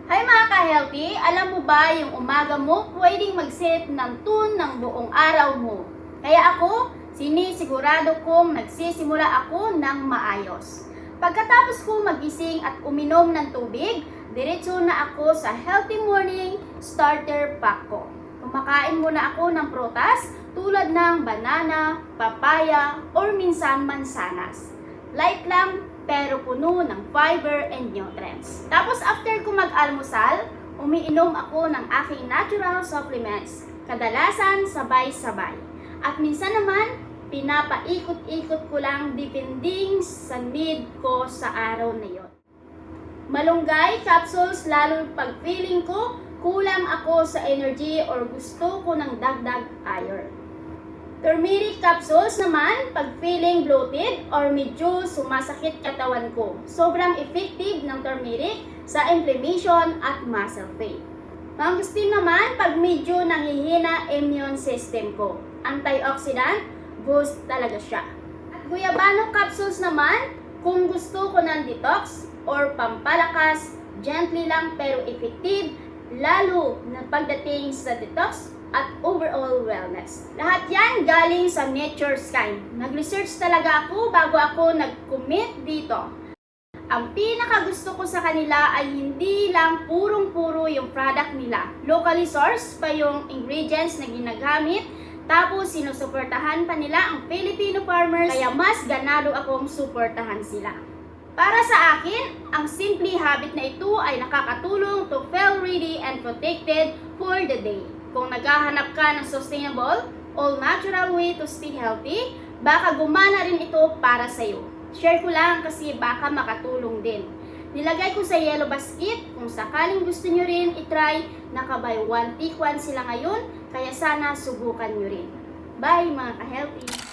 Hi mga ka-healthy! Alam mo ba yung umaga mo pwedeng mag-set ng tune ng buong araw mo? Kaya ako, sinisigurado kong nagsisimula ako ng maayos. Pagkatapos ko magising at uminom ng tubig, diretso na ako sa healthy morning starter pack ko. Kumakain muna ako ng prutas tulad ng banana, papaya, or minsan mansanas. Light lang pero puno ng fiber and nutrients. Tapos after ko mag-almusal, umiinom ako ng aking natural supplements. Kadalasan sabay-sabay. At minsan naman, pinapaikot-ikot ko lang depending sa need ko sa araw na yon. Malunggay capsules lalo pag feeling ko kulang ako sa energy or gusto ko ng dagdag iron. Turmeric capsules naman pag feeling bloated or medyo sumasakit katawan ko. Sobrang effective ng turmeric sa inflammation at muscle pain. Mangustin naman pag medyo nanghihina immune system ko. Antioxidant, boost talaga siya. At guyabano capsules naman kung gusto ko ng detox or pampalakas, gently lang pero effective, lalo na pagdating sa detox at overall wellness. Lahat yan galing sa Nature's Kind. Nag-research talaga ako bago ako nag-commit dito. Ang pinakagusto ko sa kanila ay hindi lang purong-puro yung product nila. Locally sourced pa yung ingredients na ginagamit. Tapos sinusuportahan pa nila ang Filipino farmers. Kaya mas ganado akong suportahan sila. Para sa akin, ang simple habit na ito ay nakakatulong to feel ready and protected for the day. Kung naghahanap ka ng sustainable, all-natural way to stay healthy, baka gumana rin ito para sa'yo. Share ko lang kasi baka makatulong din. Nilagay ko sa yellow basket, kung sakaling gusto nyo rin itry, naka-buy one take one sila ngayon, kaya sana subukan nyo rin. Bye mga ka-healthy!